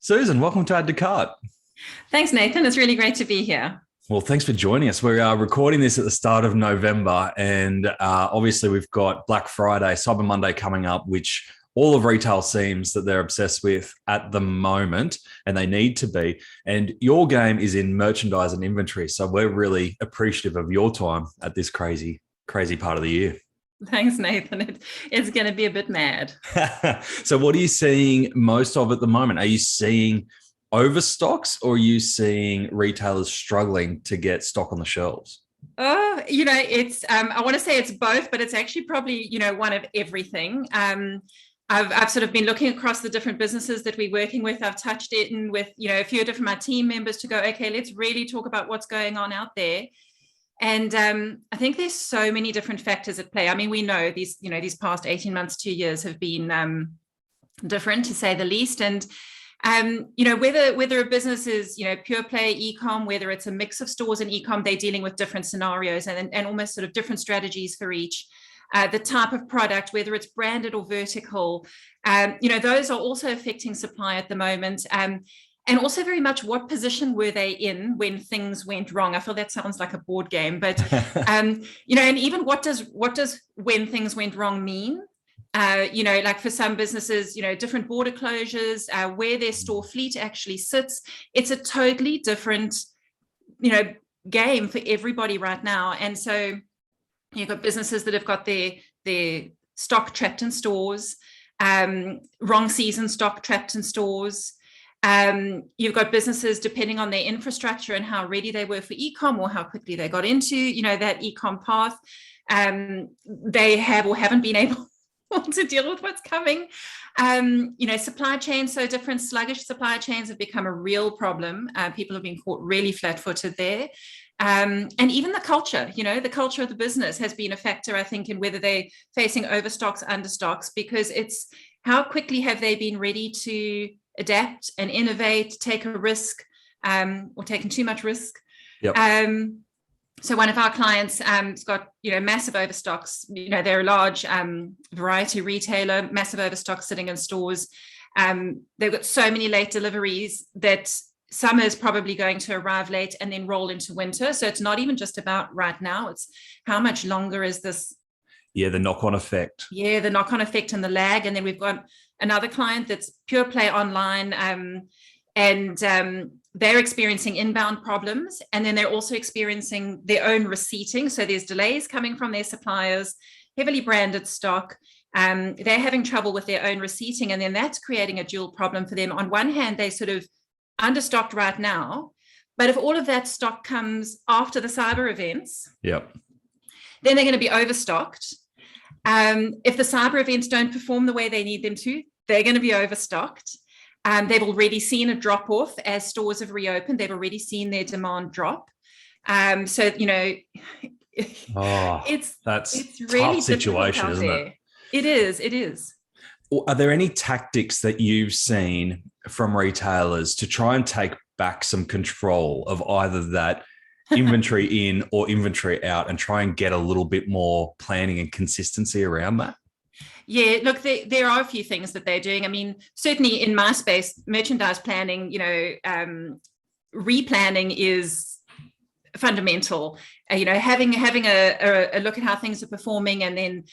Susan, welcome to Add to Cart. Thanks, Nathan. It's really great to be here. Well, thanks for joining us. We are recording this at the start of November, and obviously we've got Black Friday, Cyber Monday coming up, which all of retail seems that they're obsessed with at the moment, and they need to be. And your game is in merchandise and inventory, so we're really appreciative of your time at this crazy, crazy part of the year. Thanks, Nathan. It's going to be a bit mad. So what are you seeing most of at the moment? Are you seeing overstocks, or are you seeing retailers struggling to get stock on the shelves? Oh, it's I want to say it's both, but it's actually probably, one of everything. I've sort of been looking across the different businesses that we're working with. I've touched in with, a few different my team members to go, okay, let's really talk about what's going on out there. And I think there's so many different factors at play. I mean, we know these past 18 months, 2 years have been different, to say the least. And whether a business is, pure play e-com, whether it's a mix of stores and e-com, they're dealing with different scenarios and almost sort of different strategies for each. The type of product, whether it's branded or vertical, those are also affecting supply at the moment. And also very much what position were they in when things went wrong? I feel that sounds like a board game, but, and even what does when things went wrong mean? Like for some businesses, different border closures, where their store fleet actually sits. It's a totally different, game for everybody right now. And so you've got businesses that have got their stock trapped in stores, wrong season stock trapped in stores. You've got businesses, depending on their infrastructure and how ready they were for e-com or how quickly they got into, that e-com path, they have or haven't been able to deal with what's coming. Supply chains so different. Sluggish supply chains have become a real problem. People have been caught really flat-footed there. And even the culture of the business has been a factor, I think, in whether they're facing overstocks, understocks, because it's how quickly have they been ready to adapt and innovate, take a risk, or taking too much risk. Yep. So one of our clients has got, massive overstocks. They're a large variety retailer, massive overstocks sitting in stores. They've got so many late deliveries that summer is probably going to arrive late and then roll into winter. So it's not even just about right now. It's how much longer is this? Yeah, the knock-on effect. Yeah, the knock-on effect and the lag. And then we've got another client that's pure play online, and they're experiencing inbound problems, and then they're also experiencing their own receipting. So there's delays coming from their suppliers, heavily branded stock. They're having trouble with their own receipting, and then that's creating a dual problem for them. On one hand, they sort of understocked right now, but if all of that stock comes after the cyber events, yep, then they're going to be overstocked. If the cyber events don't perform the way they need them to, they're going to be overstocked. They've already seen a drop off as stores have reopened. They've already seen their demand drop. It's really tough situation, isn't it? It is. Are there any tactics that you've seen from retailers to try and take back some control of either that inventory in or inventory out, and try and get a little bit more planning and consistency around that? Yeah, look, there are a few things that they're doing. I mean, certainly in my space, merchandise planning, replanning is fundamental. Having a look at how things are performing, and then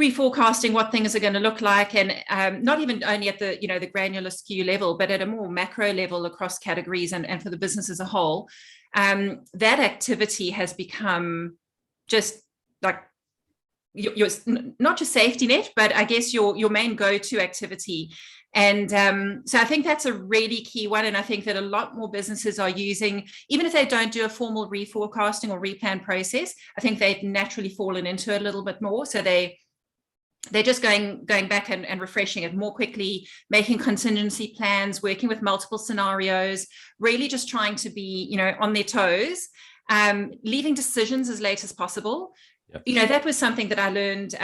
reforecasting what things are going to look like, and not even only at the the granular SKU level, but at a more macro level across categories and for the business as a whole. That activity has become just like your not just safety net, but I guess your main go-to activity. And so I think that's a really key one. And I think that a lot more businesses are using, even if they don't do a formal reforecasting or replan process, I think they've naturally fallen into it a little bit more. So they're just going back and refreshing it more quickly, making contingency plans, working with multiple scenarios, really just trying to be, on their toes, leaving decisions as late as possible. Yep. That was something that I learned,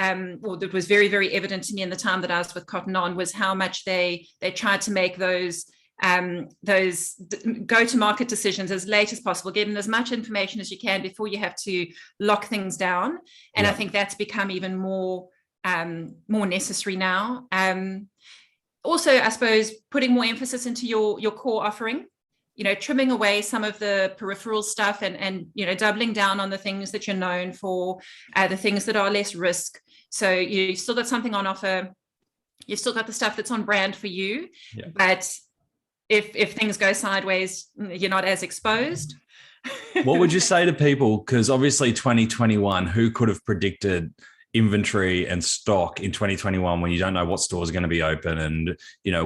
or that was very, very evident to me in the time that I was with Cotton On, was how much they tried to make those go-to-market decisions as late as possible, getting as much information as you can before you have to lock things down. And I think that's become even more necessary now. also, I suppose, putting more emphasis into your core offering, trimming away some of the peripheral stuff and doubling down on the things that you're known for, the things that are less risk. So you still got something on offer. You've still got the stuff that's on brand for you, but if things go sideways, you're not as exposed. What would you say to people? Because obviously 2021, who could have predicted inventory and stock in 2021 when you don't know what stores are going to be open and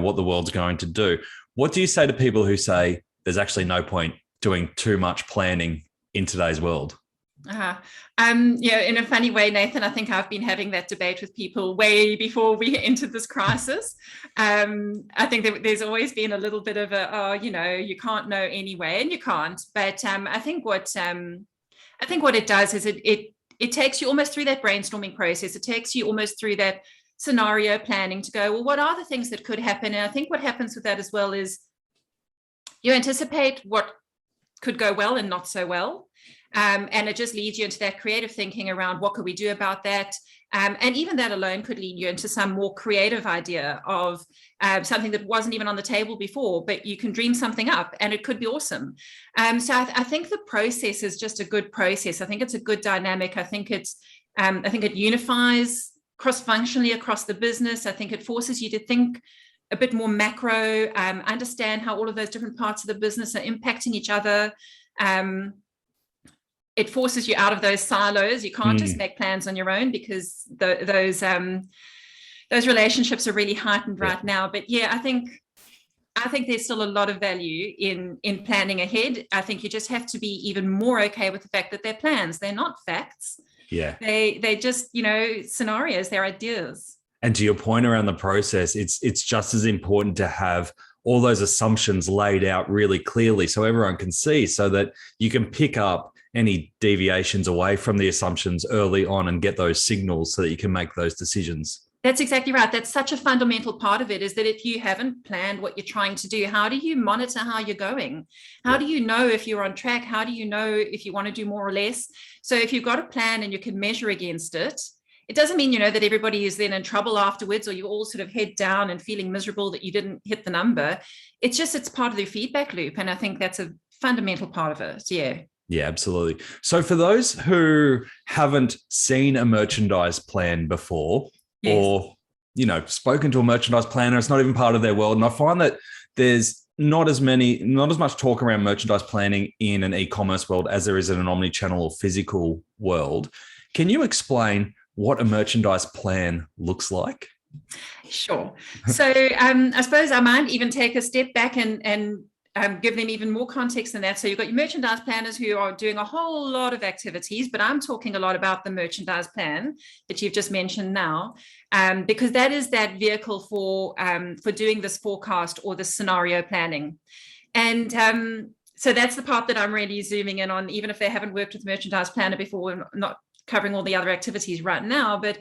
what the world's going to do? What do you say to people who say there's actually no point doing too much planning in today's world? In a funny way, Nathan, I think I've been having that debate with people way before we entered this crisis. I think that there's always been a little bit of you can't know anyway, and you can't. But I think what it does is it takes you almost through that brainstorming process. It takes you almost through that scenario planning to go, well, what are the things that could happen? And I think what happens with that as well is you anticipate what could go well and not so well. And it just leads you into that creative thinking around what could we do about that. And even that alone could lead you into some more creative idea of something that wasn't even on the table before, but you can dream something up and it could be awesome. So I think the process is just a good process. I think it's a good dynamic. I think it unifies cross-functionally across the business. I think it forces you to think a bit more macro, understand how all of those different parts of the business are impacting each other. It forces you out of those silos. You can't just make plans on your own because those relationships are really heightened right now. But I think there's still a lot of value in planning ahead. I think you just have to be even more okay with the fact that they're plans. They're not facts. Yeah. They just, scenarios, they're ideas. And to your point around the process, it's just as important to have all those assumptions laid out really clearly so everyone can see, so that you can pick up any deviations away from the assumptions early on and get those signals so that you can make those decisions. That's exactly right. That's such a fundamental part of it, is that if you haven't planned what you're trying to do, how do you monitor how you're going? How do you know if you're on track? How do you know if you want to do more or less? So if you've got a plan and you can measure against it, it doesn't mean, that everybody is then in trouble afterwards, or you all sort of head down and feeling miserable that you didn't hit the number. It's just, it's part of the feedback loop. And I think that's a fundamental part of it. Yeah. Yeah, absolutely. So for those who haven't seen a merchandise plan before, or, spoken to a merchandise planner, it's not even part of their world. And I find that there's not as much talk around merchandise planning in an e-commerce world as there is in an omni-channel or physical world. Can you explain what a merchandise plan looks like? Sure. So I suppose I might even take a step back and give them even more context than that. So you've got your merchandise planners who are doing a whole lot of activities, but I'm talking a lot about the merchandise plan that you've just mentioned now, because that is that vehicle for doing this forecast or the scenario planning. And so that's the part that I'm really zooming in on, even if they haven't worked with merchandise planner before. I'm not covering all the other activities right now, but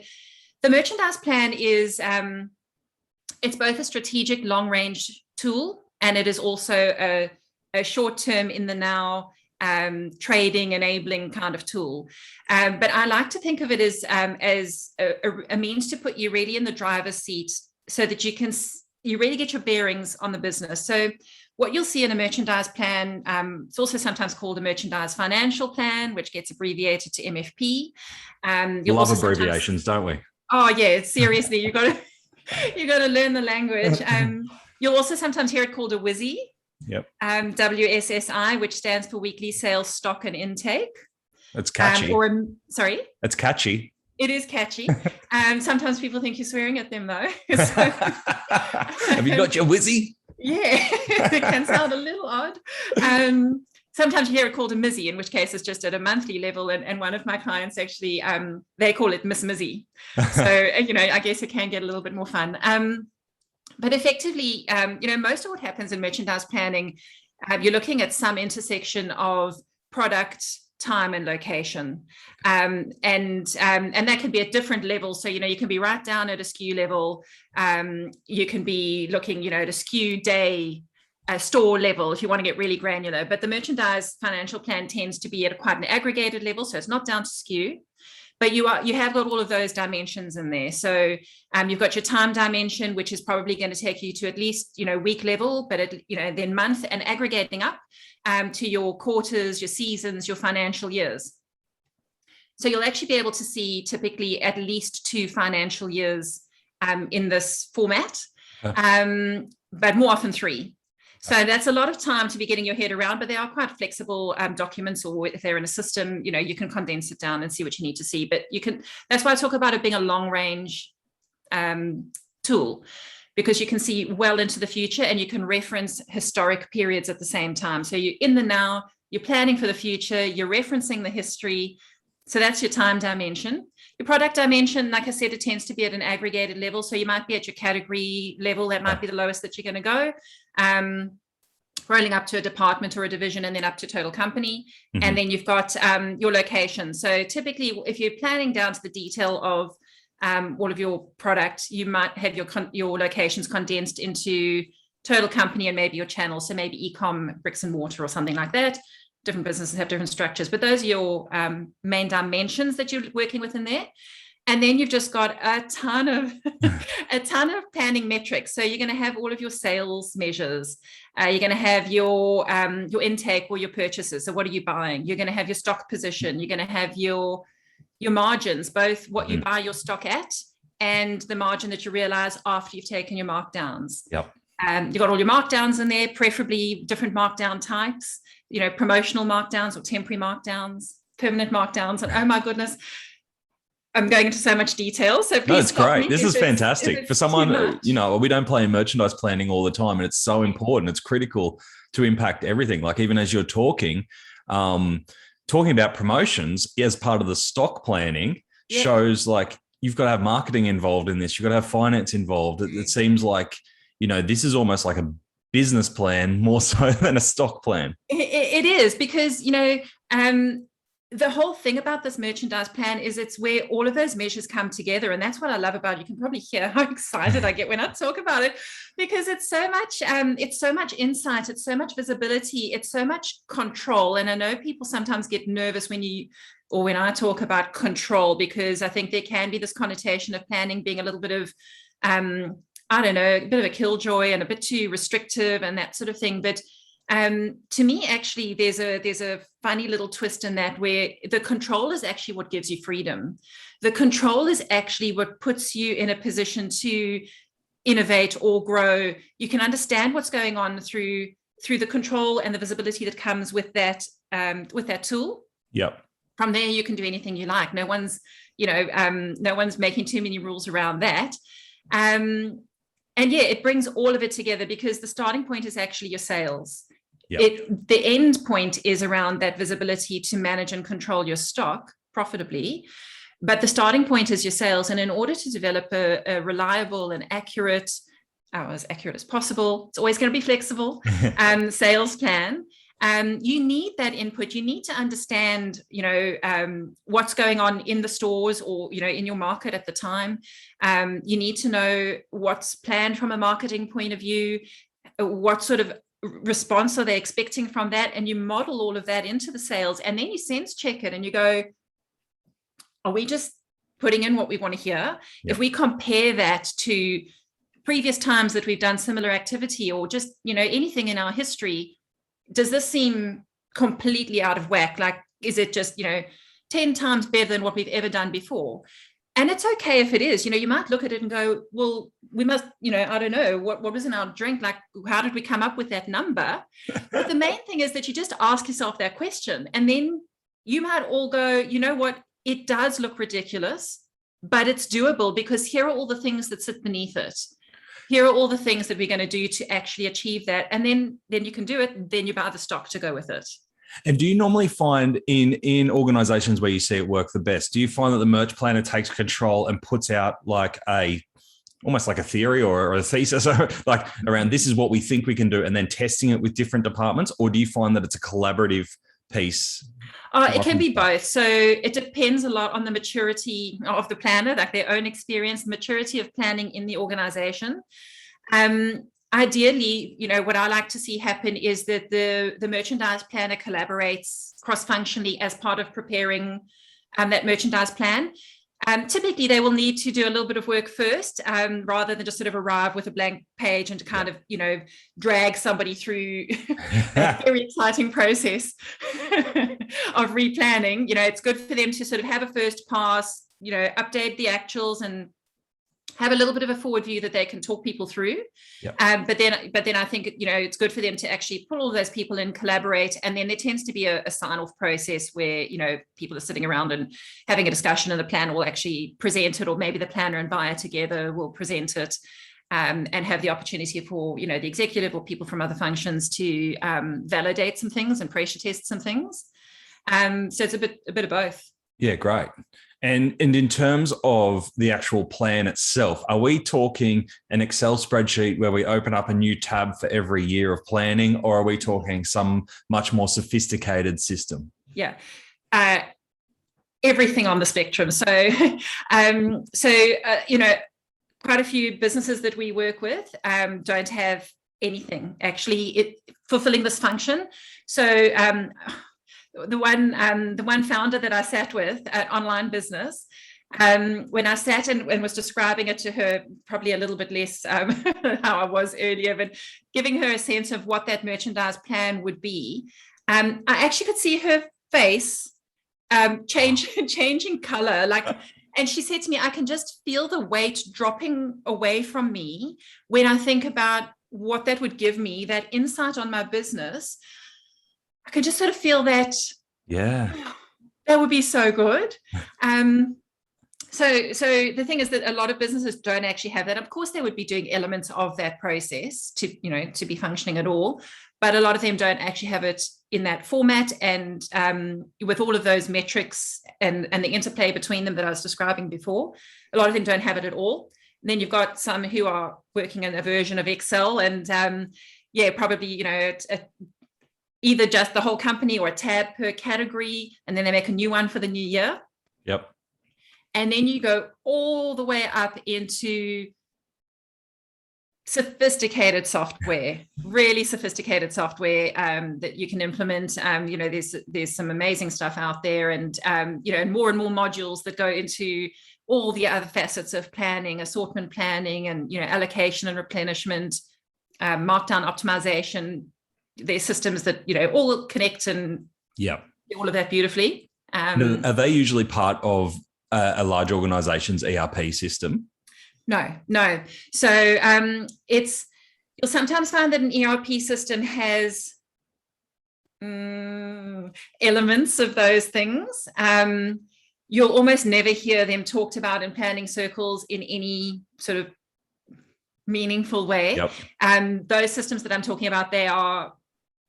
the merchandise plan is, it's both a strategic long-range tool, and it is also a short-term in the now trading enabling kind of tool. But I like to think of it as a means to put you really in the driver's seat so that you really get your bearings on the business. So what you'll see in a merchandise plan, it's also sometimes called a merchandise financial plan, which gets abbreviated to MFP. Love abbreviations, don't we? Oh yeah, seriously, you got to learn the language. You'll also sometimes hear it called a WSSI. Yep. WSSI, which stands for Weekly Sales Stock and Intake. It's catchy. Sorry? It's catchy. It is catchy. Sometimes people think you're swearing at them though. Have you got your WSSI? Yeah, it can sound a little odd. Sometimes you hear it called a MISI, in which case it's just at a monthly level. And one of my clients actually, they call it Miss Mizzy. So, I guess it can get a little bit more fun. But effectively, most of what happens in merchandise planning, you're looking at some intersection of product, time, and location. And that can be at different levels. So, you can be right down at a SKU level. You can be looking, at a SKU day, a store level, if you want to get really granular. But the merchandise financial plan tends to be at quite an aggregated level. So it's not down to SKU, but you have got all of those dimensions in there. So you've got your time dimension, which is probably going to take you to at least, week level, but then month, and aggregating up to your quarters, your seasons, your financial years. So you'll actually be able to see typically at least 2 financial years in this format, but more often 3. So that's a lot of time to be getting your head around, but they are quite flexible documents, or if they're in a system, you can condense it down and see what you need to see. But that's why I talk about it being a long range tool, because you can see well into the future and you can reference historic periods at the same time. So you're in the now, you're planning for the future, you're referencing the history. So that's your time dimension. Your product dimension, like I said, it tends to be at an aggregated level. So you might be at your category level. That might be the lowest that you're going to go. Rolling up to a department or a division, and then up to total company. Mm-hmm. And then you've got your location. So typically, if you're planning down to the detail of all of your products, you might have your locations condensed into total company and maybe your channels. So maybe e-com, bricks and mortar, or something like that. Different businesses have different structures, but those are your main dimensions that you're working with in there. And then you've just got a ton of planning metrics. So you're going to have all of your sales measures. You're going to have your intake or your purchases. So what are you buying? You're going to have your stock position. You're going to have your margins, both what you buy your stock at and the margin that you realize after you've taken your markdowns. Yep. You've got all your markdowns in there, preferably different markdown types, promotional markdowns or temporary markdowns, permanent markdowns. And oh my goodness, I'm going into so much detail. So please. No, it's great. This is fantastic for someone, we don't play in merchandise planning all the time, and it's so important. It's critical to impact everything. Like even as you're talking about promotions as part of the stock planning shows like you've got to have marketing involved in this. You've got to have finance involved. It seems like, this is almost like a business plan more so than a stock plan. It is, because, the whole thing about this merchandise plan is it's where all of those measures come together. And that's what I love about it. You can probably hear how excited I get when I talk about it, because it's so much insight. It's so much visibility. It's so much control. And I know people sometimes get nervous when I talk about control, because I think there can be this connotation of planning being a little bit of, a bit of a killjoy and a bit too restrictive and that sort of thing. But to me, actually, there's a funny little twist in that, where the control is actually what gives you freedom. The control is actually what puts you in a position to innovate or grow. You can understand what's going on through the control and the visibility that comes with that tool. Yep. From there, you can do anything you like. No one's making too many rules around that. And it brings all of it together, because the starting point is actually your sales. Yep. The end point is around that visibility to manage and control your stock profitably. But the starting point is your sales. And in order to develop a reliable and accurate, as accurate as possible, it's always going to be flexible, sales plan, you need that input. You need to understand, what's going on in the stores or, in your market at the time. You need to know what's planned from a marketing point of view, what sort of response are they expecting from that, and you model all of that into the sales, and then you sense check it and you go, are we just putting in what we want to hear? Yep. If we compare that to previous times that we've done similar activity, or just, anything in our history, does this seem completely out of whack? Like, is it just, 10 times better than what we've ever done before? And it's okay if it is. You might look at it and go, well, we must, I don't know, what was in our drink? Like, how did we come up with that number? But the main thing is that you just ask yourself that question. And then you might all go, you know what? It does look ridiculous, but it's doable, because here are all the things that sit beneath it. Here are all the things that we're going to do to actually achieve that. And then you can do it. Then you buy the stock to go with it. And do you normally find in organizations where you see it work the best, do you find that the merch planner takes control and puts out like almost like a theory or a thesis like around this is what we think we can do, and then testing it with different departments? Or do you find that it's a collaborative piece? It can be both. So it depends a lot on the maturity of the planner, like their own experience, maturity of planning in the organization. Ideally, what I like to see happen is that the merchandise planner collaborates cross-functionally as part of preparing that merchandise plan. Typically, they will need to do a little bit of work first, rather than just sort of arrive with a blank page and to kind of, drag somebody through that very exciting process of replanning. It's good for them to sort of have a first pass, update the actuals and have a little bit of a forward view that they can talk people through. Yep. But then I think, it's good for them to actually pull all those people in, collaborate. And then there tends to be a sign-off process where, people are sitting around and having a discussion, and the plan will actually present it, or maybe the planner and buyer together will present it, and have the opportunity for, the executive or people from other functions to validate some things and pressure test some things. So it's a bit of both. Yeah, great. And in terms of the actual plan itself, are we talking an Excel spreadsheet where we open up a new tab for every year of planning, or are we talking some much more sophisticated system? Yeah, everything on the spectrum. So, quite a few businesses that we work with don't have anything actually fulfilling this function. So, the one founder that I sat with at Online Business, when I sat and was describing it to her, probably a little bit less how I was earlier, but giving her a sense of what that merchandise plan would be, I actually could see her face changing color, and she said to me, I can just feel the weight dropping away from me when I think about what that would give me, that insight on my business. I could just sort of feel that. Yeah, that would be so good. So the thing is that a lot of businesses don't actually have that. Of course, they would be doing elements of that process to be functioning at all, but a lot of them don't actually have it in that format. And with all of those metrics and the interplay between them that I was describing before, a lot of them don't have it at all. And then you've got some who are working in a version of Excel, and probably either just the whole company or a tab per category, and then they make a new one for the new year. Yep. And then you go all the way up into sophisticated software, really sophisticated software that you can implement. There's some amazing stuff out there, and and more modules that go into all the other facets of planning, assortment planning, and allocation and replenishment, markdown optimization. There's systems that all connect and do all of that beautifully. Are they usually part of a large organization's ERP system? No. So you'll sometimes find that an ERP system has elements of those things. You'll almost never hear them talked about in planning circles in any sort of meaningful way. Yep. Those systems that I'm talking about, they are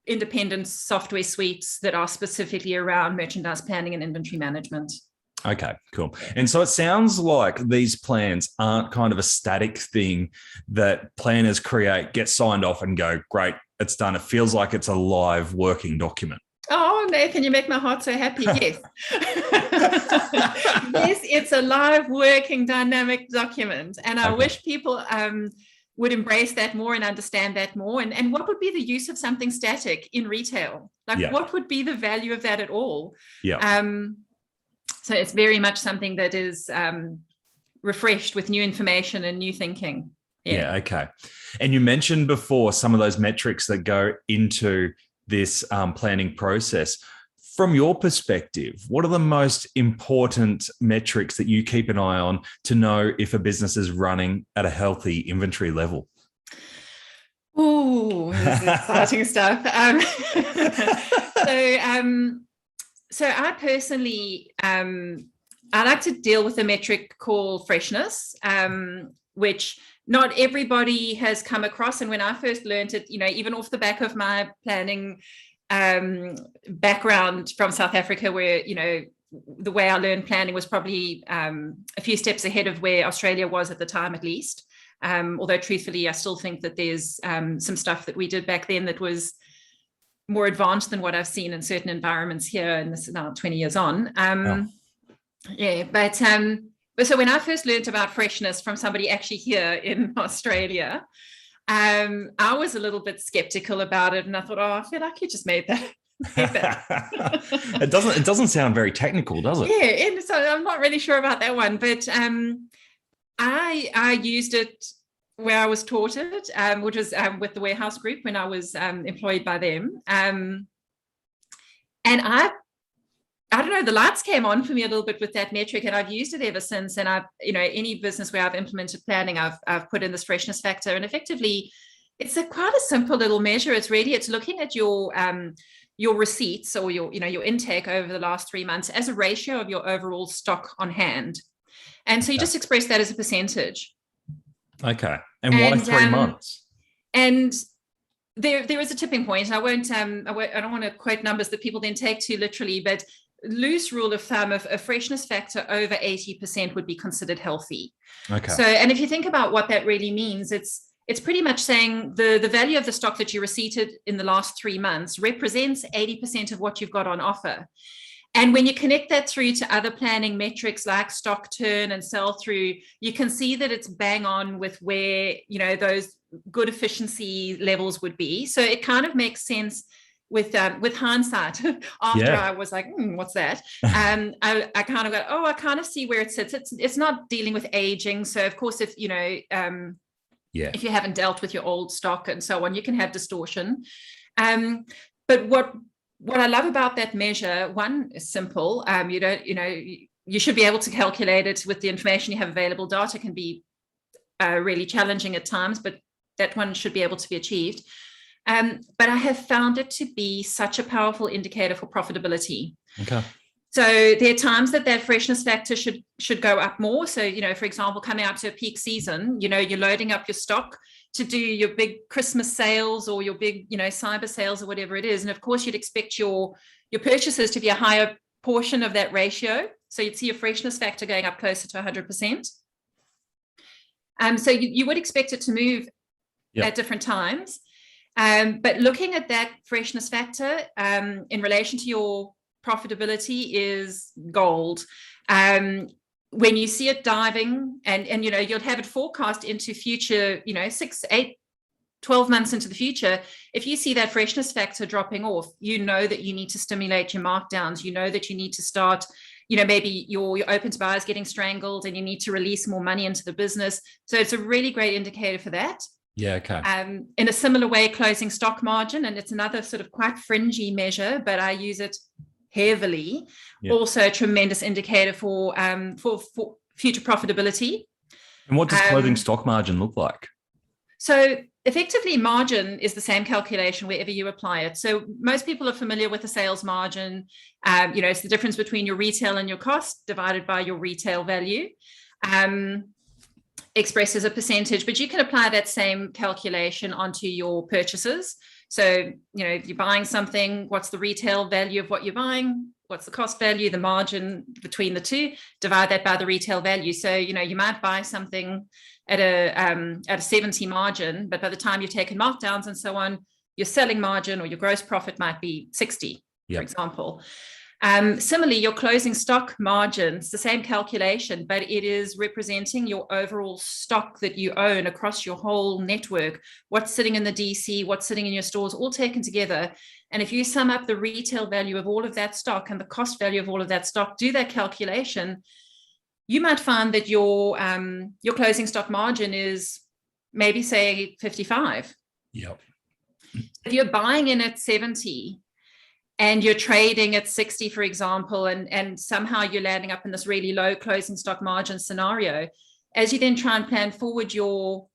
independent software suites that are specifically around merchandise planning and inventory management. Okay, cool. And so it sounds like these plans aren't kind of a static thing that planners create, get signed off and go, great, it's done. It feels like it's a live working document. Oh, Nathan, you make my heart so happy. Yes. Yes, it's a live working dynamic document. And I wish people would embrace that more and understand that more. And what would be the use of something static in retail? What would be the value of that at all? Yeah. So it's very much something that is refreshed with new information and new thinking. Yeah. Okay. And you mentioned before some of those metrics that go into this planning process. From your perspective, what are the most important metrics that you keep an eye on to know if a business is running at a healthy inventory level? Oh, this is exciting stuff. So I personally, I like to deal with a metric called freshness, which not everybody has come across. And when I first learned it, even off the back of my planning background from South Africa, where the way I learned planning was probably a few steps ahead of where Australia was at the time, at least. Although truthfully, I still think that there's some stuff that we did back then that was more advanced than what I've seen in certain environments here, and this is now 20 years on. But so when I first learned about freshness from somebody actually here in Australia, I was a little bit skeptical about it, and I thought, I feel like you just made It doesn't sound very technical, does it? Yeah, and so I'm not really sure about that one, but I used it where I was taught it, which was with the Warehouse Group when I was employed by them. And I don't know, the lights came on for me a little bit with that metric, and I've used it ever since. And I've, any business where I've implemented planning, I've put in this freshness factor, and effectively it's quite a simple little measure. It's looking at your receipts or your intake over the last 3 months as a ratio of your overall stock on hand. And so you just express that as a percentage. Okay. And why 3 months? And there is a tipping point. I don't want to quote numbers that people then take too literally, but loose rule of thumb of a freshness factor over 80% would be considered healthy. Okay. So, and if you think about what that really means, it's pretty much saying the value of the stock that you receipted in the last 3 months represents 80% of what you've got on offer. And when you connect that through to other planning metrics like stock turn and sell through, you can see that it's bang on with where, those good efficiency levels would be. So it kind of makes sense with hindsight. After I was like, what's that? I kind of go, I kind of see where it sits. It's not dealing with aging. So of course, if, if you haven't dealt with your old stock and so on, you can have distortion. But what I love about that measure, one, is simple. You should be able to calculate it with the information you have available. Data can be really challenging at times, but that one should be able to be achieved. But I have found it to be such a powerful indicator for profitability. Okay. So there are times that freshness factor should go up more. So, for example, coming out to a peak season, you're loading up your stock to do your big Christmas sales or your big, cyber sales or whatever it is. And of course, you'd expect your purchases to be a higher portion of that ratio. So you'd see your freshness factor going up closer to 100%. So you would expect it to move at different times. But looking at that freshness factor in relation to your profitability is gold. When you see it diving and you'll have it forecast into future, 6, 8, 12 months into the future, if you see that freshness factor dropping off, that you need to stimulate your markdowns, that you need to start, maybe your open to buy is getting strangled and you need to release more money into the business. So it's a really great indicator for that. Yeah, okay. In a similar way, closing stock margin, and it's another sort of quite fringy measure, but I use it heavily. Also a tremendous indicator for future profitability. And what does closing stock margin look like? So effectively, margin is the same calculation wherever you apply it. So most people are familiar with the sales margin. It's the difference between your retail and your cost divided by your retail value. Expressed as a percentage, but you can apply that same calculation onto your purchases. So, if you're buying something, what's the retail value of what you're buying? What's the cost value, the margin between the two? Divide that by the retail value. So, you might buy something at a 70 margin, but by the time you've taken markdowns and so on, your selling margin or your gross profit might be 60, for example. Similarly, your closing stock margin, it's the same calculation, but it is representing your overall stock that you own across your whole network, what's sitting in the DC, what's sitting in your stores, all taken together. And if you sum up the retail value of all of that stock and the cost value of all of that stock, do that calculation, you might find that your closing stock margin is maybe, say, 55. Yep. If you're buying in at 70, and you're trading at 60, for example, and somehow you're landing up in this really low closing stock margin scenario, as you then try and plan forward your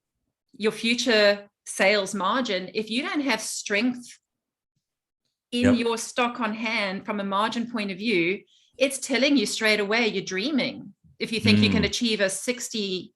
future sales margin, if you don't have strength in your stock on hand from a margin point of view, it's telling you straight away you're dreaming. If you think you can achieve a 60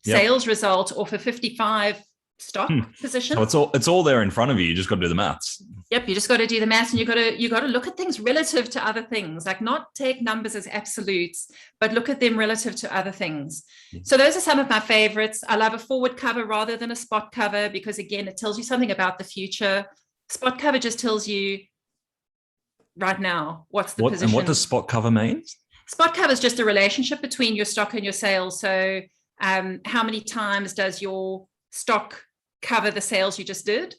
sales result off a 55 stock position. So it's all there in front of you. You just got to do the maths. Yep, you just got to do the maths, and you got to look at things relative to other things. Like, not take numbers as absolutes, but look at them relative to other things. So those are some of my favorites. I love a forward cover rather than a spot cover because, again, it tells you something about the future. Spot cover just tells you right now what's the position. And what does spot cover mean? Spot cover is just a relationship between your stock and your sales. So how many times does your stock cover the sales you just did?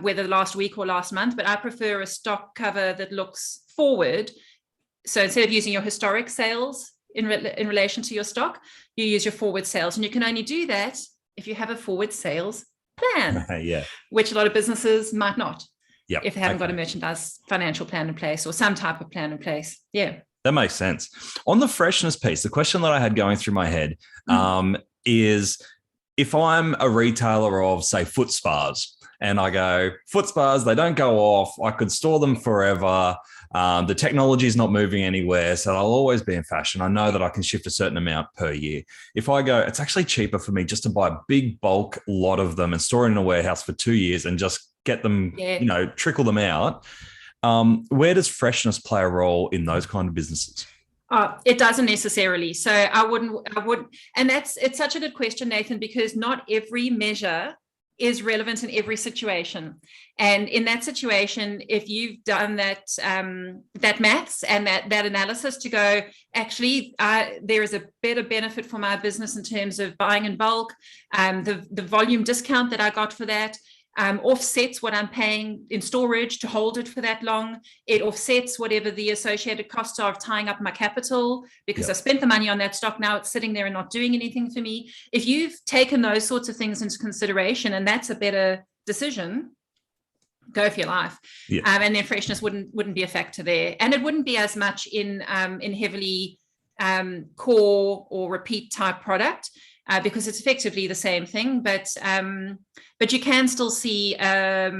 whether last week or last month, but I prefer a stock cover that looks forward. So instead of using your historic sales in relation to your stock, you use your forward sales. And you can only do that if you have a forward sales plan, which a lot of businesses might not, if they haven't got a merchandise financial plan in place or some type of plan in place. Yeah. That makes sense. On the freshness piece, the question that I had going through my head is, if I'm a retailer of, say, foot spas, and I go, foot spas, they don't go off, I could store them forever. The technology is not moving anywhere, so they'll always be in fashion. I know that I can shift a certain amount per year. If I go, it's actually cheaper for me just to buy a big bulk lot of them and store it in a warehouse for 2 years and just get them, trickle them out. Where does freshness play a role in those kind of businesses? It doesn't necessarily. So I wouldn't. And it's such a good question, Nathan, because not every measure is relevant in every situation. And in that situation, if you've done that maths and that analysis to go, actually, there is a better benefit for my business in terms of buying in bulk, the volume discount that I got for that, offsets what I'm paying in storage to hold it for that long. It offsets whatever the associated costs are of tying up my capital, because I spent the money on that stock. Now it's sitting there and not doing anything for me. If you've taken those sorts of things into consideration and that's a better decision, go for your life. And then freshness wouldn't be a factor there. And it wouldn't be as much in heavily core or repeat type product. Because it's effectively the same thing, but you can still see a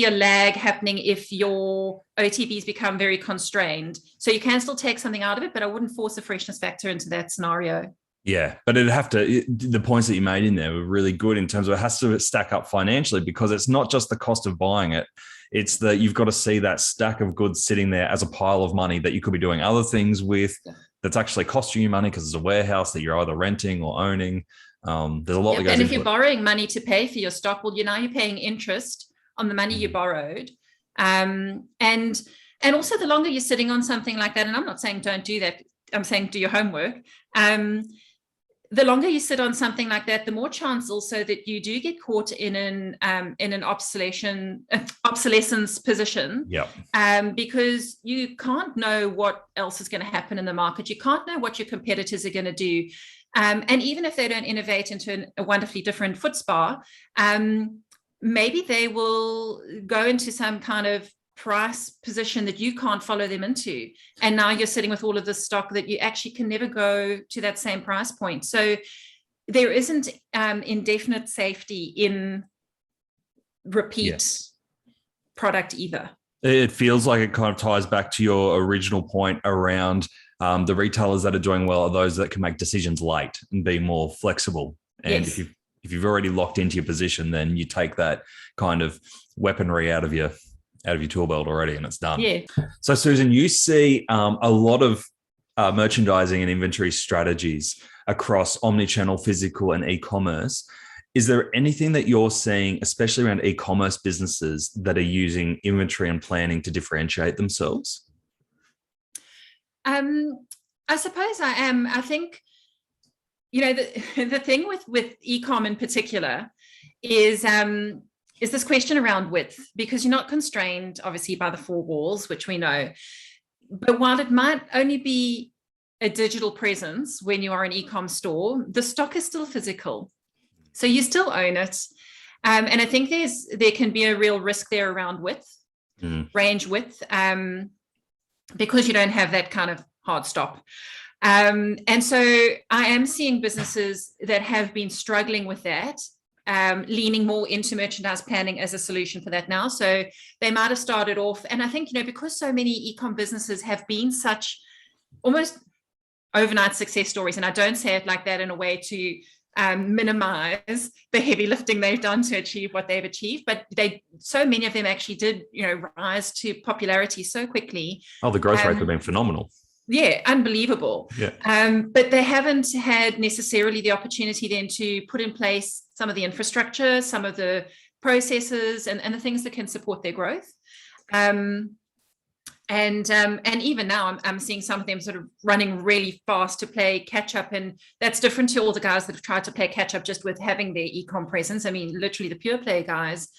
lag happening if your OTBs become very constrained. So you can still take something out of it, but I wouldn't force a freshness factor into that scenario. Yeah, but it'd have to. The points that you made in there were really good in terms of it has to stack up financially, because it's not just the cost of buying it. It's that you've got to see that stack of goods sitting there as a pile of money that you could be doing other things with. That's actually costing you money because it's a warehouse that you're either renting or owning. There's a lot that goes into it. And if you're borrowing money to pay for your stock, well, you're paying interest on the money you borrowed. And also the longer you're sitting on something like that, and I'm not saying don't do that, I'm saying do your homework. The longer you sit on something like that, the more chance also that you do get caught in an obsolescence position. Because you can't know what else is going to happen in the market. You can't know what your competitors are going to do. And even if they don't innovate into a wonderfully different foot spa, maybe they will go into some kind of price position that you can't follow them into. And now you're sitting with all of this stock that you actually can never go to that same price point. So there isn't indefinite safety in repeat product either. It feels like it kind of ties back to your original point around the retailers that are doing well are those that can make decisions late and be more flexible. And if you've already locked into your position, then you take that kind of weaponry out of your tool belt already and it's done. So Susan, you see a lot of merchandising and inventory strategies across omnichannel, physical and e-commerce. Is there anything that you're seeing, especially around e-commerce businesses, that are using inventory and planning to differentiate themselves? I suppose I am. I think, the thing with e-com in particular is this question around width, because you're not constrained, obviously, by the four walls, which we know. But while it might only be a digital presence when you are an e-com store, the stock is still physical. So you still own it. And I think there can be a real risk there around width, range width, because you don't have that kind of hard stop. And so I am seeing businesses that have been struggling with that, leaning more into merchandise planning as a solution for that now. So they might have started off, and I think, because so many e-com businesses have been such almost overnight success stories, and I don't say it like that in a way to minimize the heavy lifting they've done to achieve what they've achieved, but so many of them actually did, rise to popularity so quickly. Oh, the growth rates have been phenomenal. Yeah, unbelievable. But they haven't had necessarily the opportunity then to put in place some of the infrastructure, some of the processes and the things that can support their growth. And And even now I'm seeing some of them sort of running really fast to play catch up, and that's different to all the guys that have tried to play catch up just with having their e-com presence. I mean, literally the pure play guys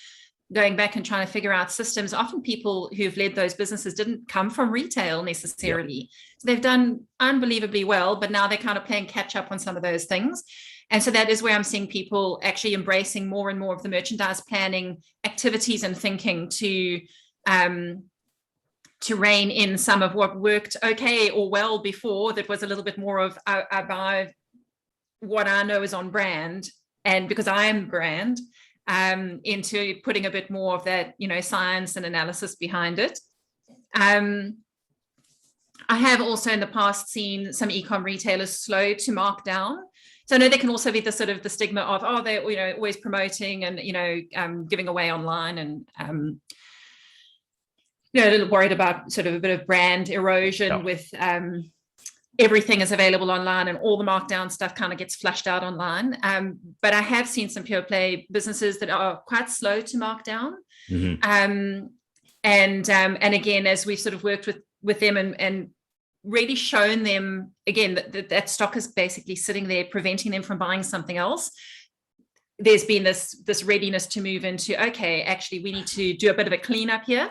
going back and trying to figure out systems. Often people who've led those businesses didn't come from retail necessarily. Yep. So they've done unbelievably well, but now they're kind of playing catch up on some of those things. And so that is where I'm seeing people actually embracing more and more of the merchandise planning activities and thinking to rein in some of what worked okay or well before, that was a little bit more of I buy what I know is on brand, and because I am brand, into putting a bit more of that, science and analysis behind it. I have also in the past seen some e-com retailers slow to mark down. So I know there can also be the sort of the stigma of, oh, they're always promoting and giving away online, and a little worried about sort of a bit of brand erosion with everything is available online and all the markdown stuff kind of gets flushed out online. But I have seen some pure play businesses that are quite slow to mark down. Mm-hmm. And again, as we've sort of worked with them and really shown them again that stock is basically sitting there preventing them from buying something else, there's been this readiness to move into, okay, actually we need to do a bit of a cleanup here.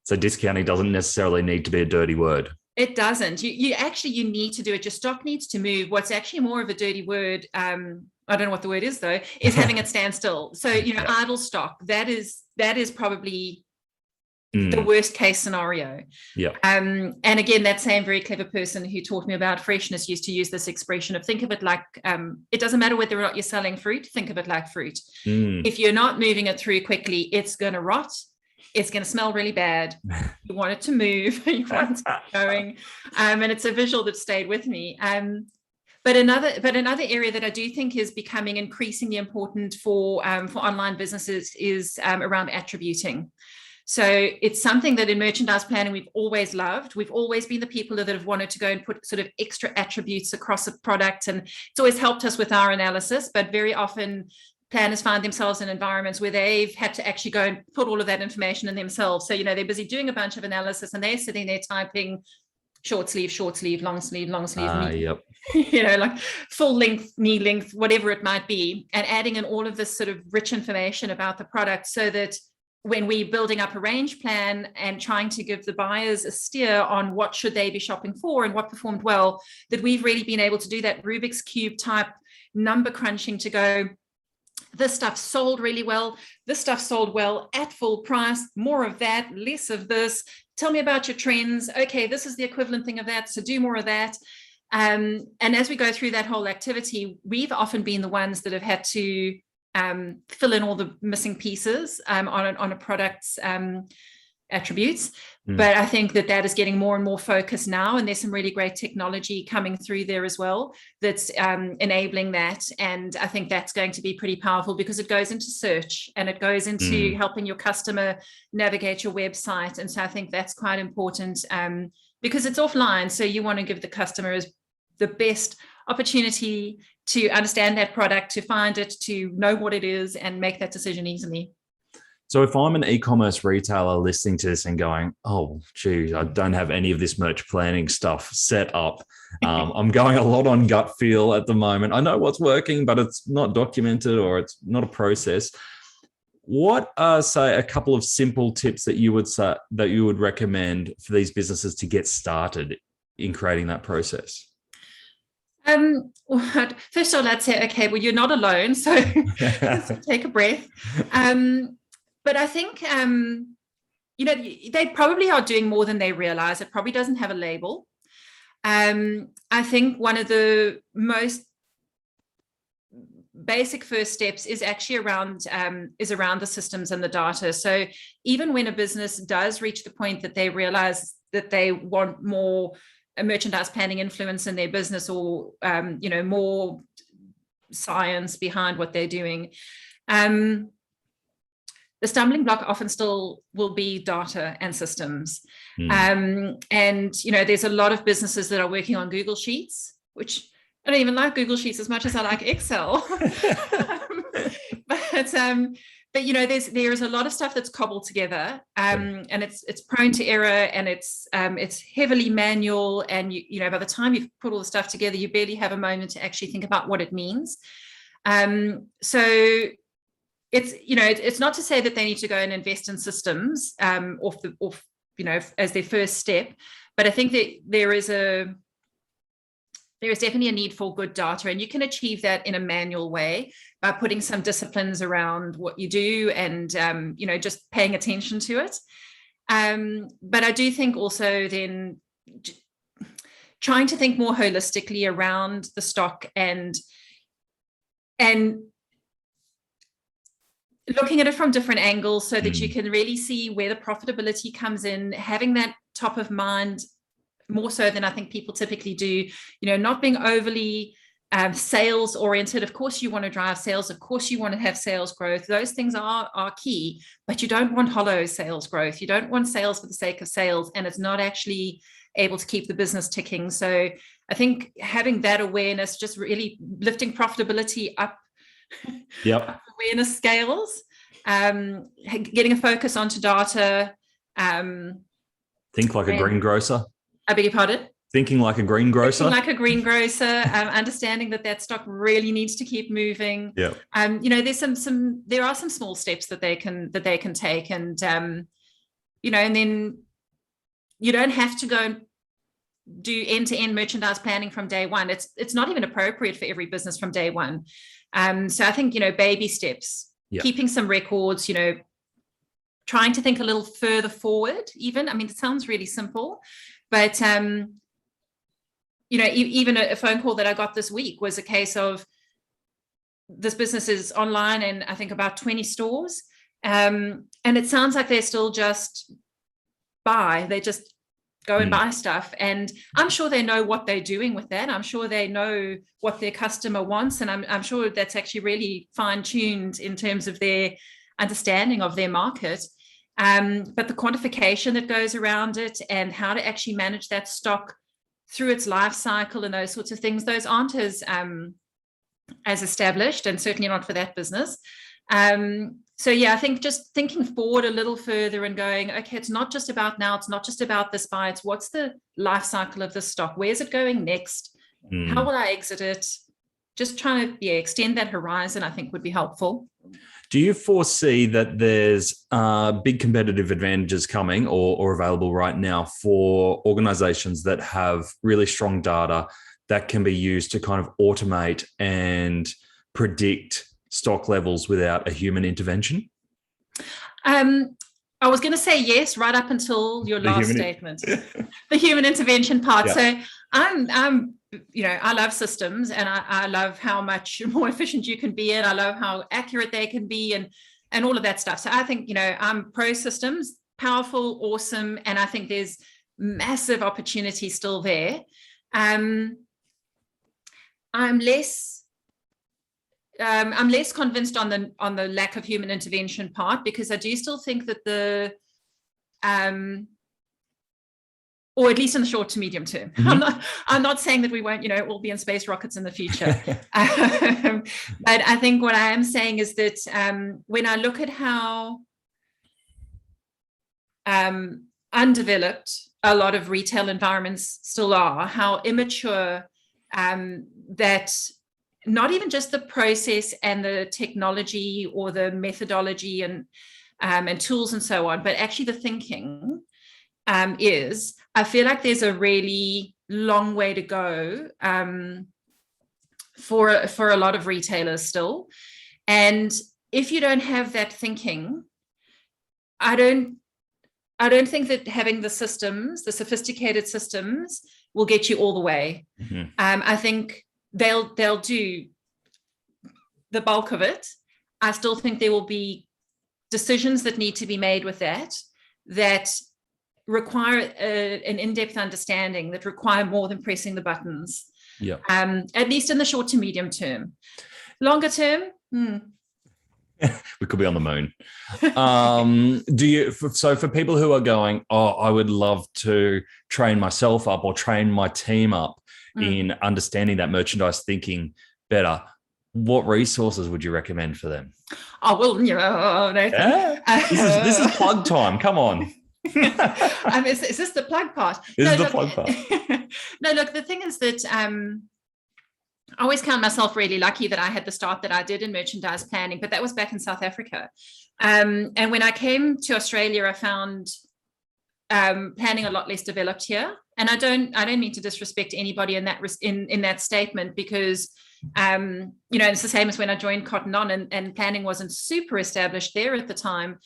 So discounting doesn't necessarily need to be a dirty word. It doesn't. You need to do it. Your stock needs to move. What's actually more of a dirty word, I don't know what the word is though, is having it stand still. So, idle stock, that is probably the worst case scenario. Yeah. And again, that same very clever person who taught me about freshness used to use this expression of think of it like, it doesn't matter whether or not you're selling fruit, think of it like fruit. If you're not moving it through quickly, it's going to rot. It's going to smell really bad. You want it to move. You want it to keep going. And it's a visual that stayed with me. But another area that I do think is becoming increasingly important for online businesses is around attributing. So it's something that in merchandise planning we've always loved. We've always been the people that have wanted to go and put sort of extra attributes across a product, and it's always helped us with our analysis. But very often planners find themselves in environments where they've had to actually go and put all of that information in themselves. So, they're busy doing a bunch of analysis and they're sitting there typing short sleeve, long sleeve, yep. Like full length, knee length, whatever it might be, and adding in all of this sort of rich information about the product, so that when we're building up a range plan and trying to give the buyers a steer on what should they be shopping for and what performed well, that we've really been able to do that Rubik's Cube type number crunching to go, this stuff sold really well. This stuff sold well at full price. More of that, less of this. Tell me about your trends. Okay, this is the equivalent thing of that, so do more of that. And as we go through that whole activity, we've often been the ones that have had to fill in all the missing pieces on a product's attributes. But I think that is getting more and more focused now, and there's some really great technology coming through there as well that's enabling that. And I think that's going to be pretty powerful because it goes into search and it goes into helping your customer navigate your website. And so I think that's quite important because it's offline, so you want to give the customers the best opportunity to understand that product, to find it, to know what it is, and make that decision easily. So if I'm an e-commerce retailer listening to this and going, oh, geez, I don't have any of this merch planning stuff set up. I'm going a lot on gut feel at the moment. I know what's working, but it's not documented or it's not a process. What are, say, a couple of simple tips that you would recommend for these businesses to get started in creating that process? First of all, I'd say, okay, well, you're not alone. So take a breath. But I think, they probably are doing more than they realize. It probably doesn't have a label. I think one of the most basic first steps is actually around the systems and the data. So even when a business does reach the point that they realize that they want more merchandise planning influence in their business, or more science behind what they're doing, the stumbling block often still will be data and systems. And there's a lot of businesses that are working on Google Sheets, which I don't even like Google Sheets as much as I like Excel. But but there is a lot of stuff that's cobbled together, and it's prone to error, and it's heavily manual, and by the time you've put all the stuff together, you barely have a moment to actually think about what it means. So it's not to say that they need to go and invest in systems as their first step, but I think that there is definitely a need for good data, and you can achieve that in a manual way by putting some disciplines around what you do and just paying attention to it. But I do think also then trying to think more holistically around the stock and looking at it from different angles so that you can really see where the profitability comes in, having that top of mind more so than I think people typically do, not being overly sales oriented. Of course you want to drive sales, of course you want to have sales growth, those things are key, but you don't want hollow sales growth. You don't want sales for the sake of sales, and it's not actually able to keep the business ticking. So I think having that awareness, just really lifting profitability up, up awareness scales, getting a focus onto data. Think like a greengrocer. I beg your pardon? Thinking like a greengrocer. Thinking like a greengrocer, understanding that stock really needs to keep moving. Yeah. There's there are some small steps that they can take, and and then you don't have to go and do end-to-end merchandise planning from day one. It's not even appropriate for every business from day one. So I think baby steps, keeping some records, trying to think a little further forward. Even, I mean, it sounds really simple, but even a phone call that I got this week was a case of this business is online and I think about 20 stores, and it sounds like they're still just they just go and buy stuff, and I'm sure they know what they're doing with that. I'm sure they know what their customer wants, and I'm sure that's actually really fine-tuned in terms of their understanding of their market. But the quantification that goes around it and how to actually manage that stock through its life cycle and those sorts of things, those aren't as established, and certainly not for that business. So I think just thinking forward a little further and going, okay, it's not just about now, it's not just about this buy, it's what's the life cycle of the stock? Where's it going next? How will I exit it? Just trying to extend that horizon, I think, would be helpful. Do you foresee that there's big competitive advantages coming or available right now for organizations that have really strong data that can be used to kind of automate and predict stock levels without a human intervention? I was going to say yes, right up until your last statement, the human intervention part. Yeah. So I'm I love systems, and I love how much more efficient you can be, and I love how accurate they can be, and all of that stuff. So I think, I'm pro systems, powerful, awesome. And I think there's massive opportunity still there. I'm less convinced on the lack of human intervention part, because I do still think that or at least in the short to medium term. Mm-hmm. I'm not saying that we won't, all be in space rockets in the future. But I think what I am saying is that when I look at how undeveloped a lot of retail environments still are, how immature, that not even just the process and the technology or the methodology and tools and so on, but actually the thinking is, I feel like there's a really long way to go for a lot of retailers still. And if you don't have that thinking, I don't think that having the systems, the sophisticated systems, will get you all the way. Mm-hmm. I think they'll do the bulk of it. I still think there will be decisions that need to be made with that require an in-depth understanding, that require more than pressing the buttons. Yeah. At least in the short to medium term. Longer term, we could be on the moon. So for people who are going, I would love to train myself up or train my team up in understanding that merchandise thinking better, what resources would you recommend for them? Oh, well, Nathan. Yeah. This is plug time. Come on. Is this the plug part? This is the plug part. No, look, the thing is that I always count myself really lucky that I had the start that I did in merchandise planning, but that was back in South Africa. And when I came to Australia, I found planning a lot less developed here. And I don't mean to disrespect anybody in that statement, because it's the same as when I joined Cotton On, and planning wasn't super established there at the time.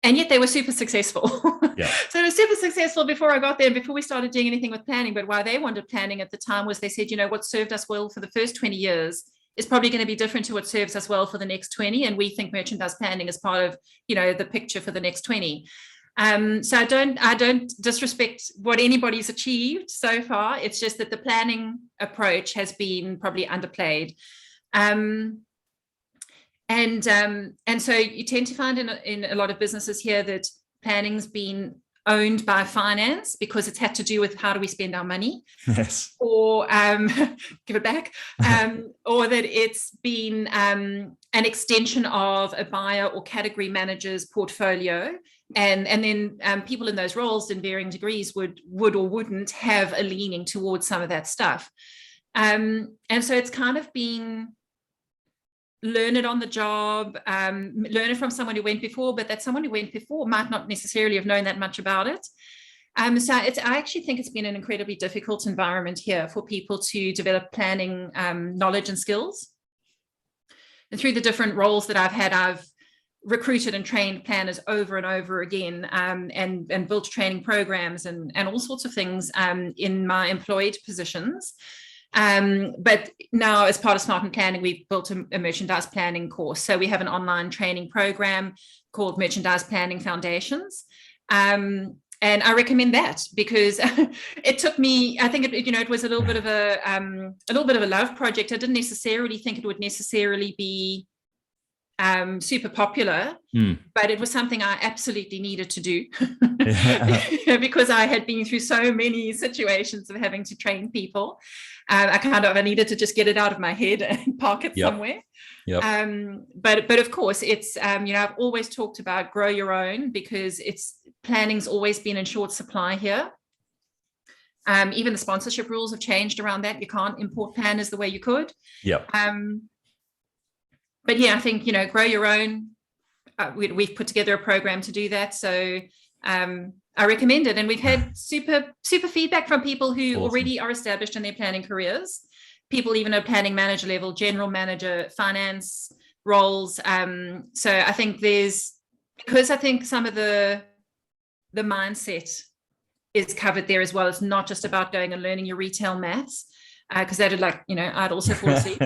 And yet they were super successful. Yeah. So it was super successful before I got there, and before we started doing anything with planning. But why they wanted planning at the time was they said, what served us well for the first 20 years is probably going to be different to what serves us well for the next 20. And we think merchandise planning is part of, the picture for the next 20. So I don't disrespect what anybody's achieved so far. It's just that the planning approach has been probably underplayed. And so you tend to find in a lot of businesses here that planning's been owned by finance because it's had to do with how do we spend our money. Yes. Or give it back. Or that it's been an extension of a buyer or category manager's portfolio. And then people in those roles in varying degrees would or wouldn't have a leaning towards some of that stuff. And so it's kind of been learn it on the job, learn it from someone who went before, but that someone who went before might not necessarily have known that much about it. So I actually think it's been an incredibly difficult environment here for people to develop planning knowledge and skills. And through the different roles that I've had, I've recruited and trained planners over and over again, and built training programs and all sorts of things in my employed positions. But now, as part of Smart and Planning, we've built a merchandise planning course. So we have an online training program called Merchandise Planning Foundations. And I recommend that because it took me, I think it was a little bit of a love project. I didn't necessarily think it would necessarily be super popular, but it was something I absolutely needed to do because I had been through so many situations of having to train people. I needed to just get it out of my head and park it somewhere. Yep. But of course, it's I've always talked about grow your own, because planning's always been in short supply here. Even the sponsorship rules have changed around that. You can't import planners the way you could. Yep. But yeah, I think grow your own. We've put together a program to do that. So I recommend it. And we've had super feedback from people who already are established in their planning careers, people even at planning manager level, general manager, finance roles. So I think because I think some of the mindset is covered there as well. It's not just about going and learning your retail maths, because that'd I'd also fall asleep.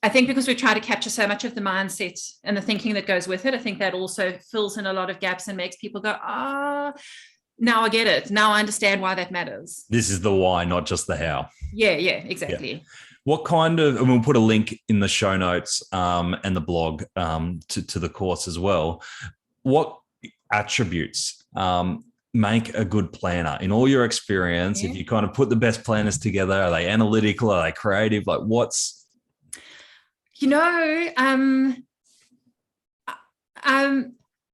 I think because we try to capture so much of the mindset and the thinking that goes with it, I think that also fills in a lot of gaps and makes people go, now I get it. Now I understand why that matters. This is the why, not just the how. Yeah, exactly. Yeah. What kind of, and we'll put a link in the show notes and the blog to the course as well. What attributes make a good planner in all your experience? If you kind of put the best planners together, are they analytical? Are they creative? Like what's... I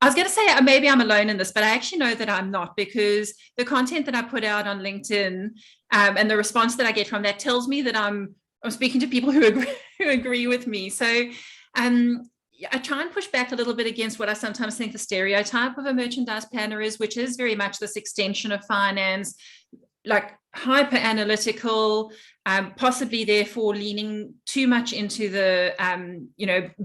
was going to say maybe I'm alone in this, but I actually know that I'm not, because the content that I put out on LinkedIn and the response that I get from that tells me that I'm speaking to people who agree with me. So I try and push back a little bit against what I sometimes think the stereotype of a merchandise planner is, which is very much this extension of finance, like hyper analytical, possibly therefore leaning too much into the,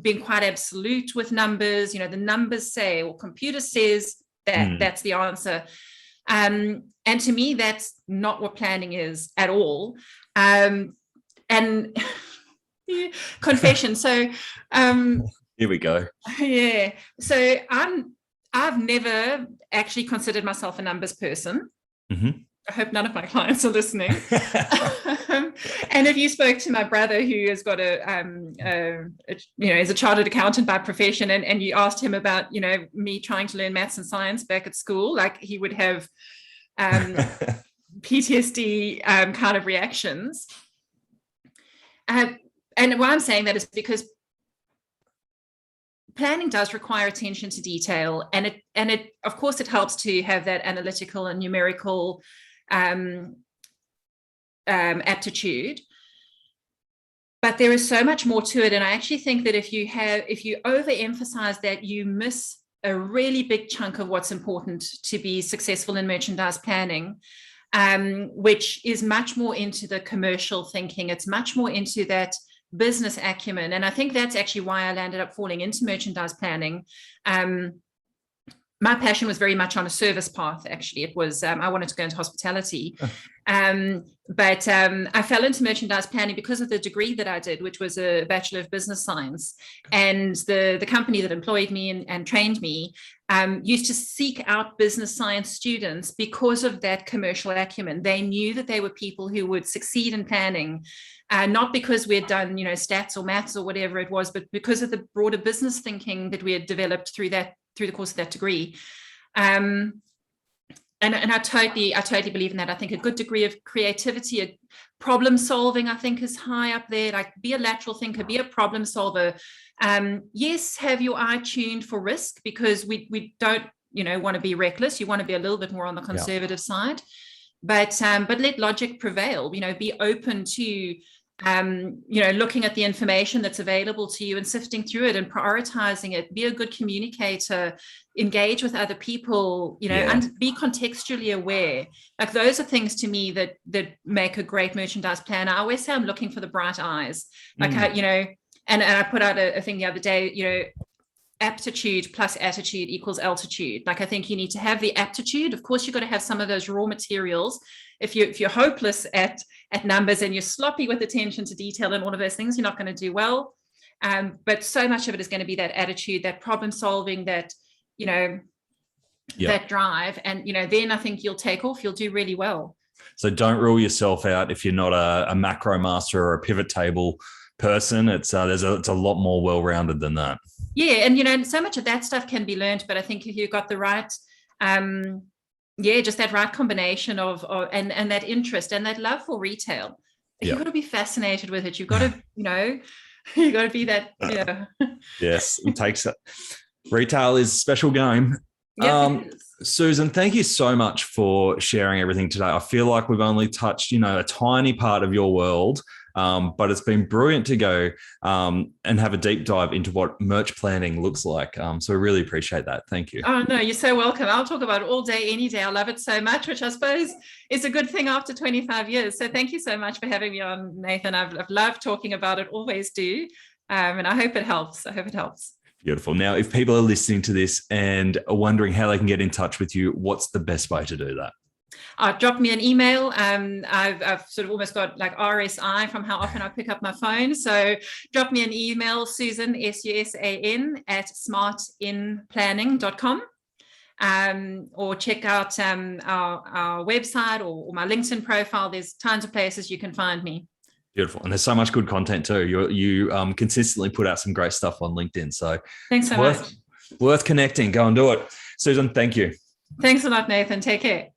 being quite absolute with numbers. The numbers say, or computer says that that's the answer. And to me, that's not what planning is at all. And confession. So here we go. Yeah. So I've never actually considered myself a numbers person. Mm-hmm. I hope none of my clients are listening. And if you spoke to my brother, who has got is a chartered accountant by profession, and you asked him about, me trying to learn maths and science back at school, like he would have PTSD kind of reactions. And why I'm saying that is because planning does require attention to detail, and it of course it helps to have that analytical and numerical aptitude. But there is so much more to it, and I actually think that if you overemphasize that, you miss a really big chunk of what's important to be successful in merchandise planning, which is much more into the commercial thinking. It's much more into that business acumen. And I think that's actually why I landed up falling into merchandise planning. My passion was very much on a service path. Actually, it was, I wanted to go into hospitality. But I fell into merchandise planning because of the degree that I did, which was a Bachelor of Business Science. And the company that employed me and trained me used to seek out business science students because of that commercial acumen. They knew that they were people who would succeed in planning, not because we had done, stats or maths or whatever it was, but because of the broader business thinking that we had developed through the course of that degree. And I totally believe in that. I think a good degree of creativity, a problem solving, I think is high up there. Like, be a lateral thinker, be a problem solver. Yes, have your eye tuned for risk, because we don't, want to be reckless. You want to be a little bit more on the conservative side, but let logic prevail. Be open to looking at the information that's available to you and sifting through it and prioritizing it. Be a good communicator, engage with other people, and be contextually aware. Like, those are things to me that make a great merchandise planner. I always say I'm looking for the bright eyes. Like, and I put out a thing the other day, aptitude plus attitude equals altitude. Like, I think you need to have the aptitude. Of course, you've got to have some of those raw materials. If you're hopeless at numbers and you're sloppy with attention to detail and all of those things, you're not going to do well. But so much of it is going to be that attitude, that problem solving, that that drive, and then I think you'll take off. You'll do really well. So don't rule yourself out if you're not a macro master or a pivot table person. It's a lot more well-rounded than that. Yeah, and so much of that stuff can be learned, but I think if you've got the right just that right combination of and that interest and that love for retail, you've got to be fascinated with it. You've got to you've got to be that. Yes, it takes it. Retail is a special game. Susan, thank you so much for sharing everything today. I feel like we've only touched a tiny part of your world, but it's been brilliant to go and have a deep dive into what merch planning looks like. So we really appreciate that. Thank you. Oh, no, you're so welcome. I'll talk about it all day, any day. I love it so much, which I suppose is a good thing after 25 years. So thank you so much for having me on, Nathan. I've loved talking about it, always do. And I hope it helps. Beautiful. Now, if people are listening to this and are wondering how they can get in touch with you, what's the best way to do that? Drop me an email. I've sort of almost got like RSI from how often I pick up my phone. So drop me an email, Susan, SUSAN, @smartinplanning.com. Or check out our website or my LinkedIn profile. There's tons of places you can find me. Beautiful. And there's so much good content too. You consistently put out some great stuff on LinkedIn. So thanks so much. Worth connecting. Go and do it. Susan, thank you. Thanks a lot, Nathan. Take care.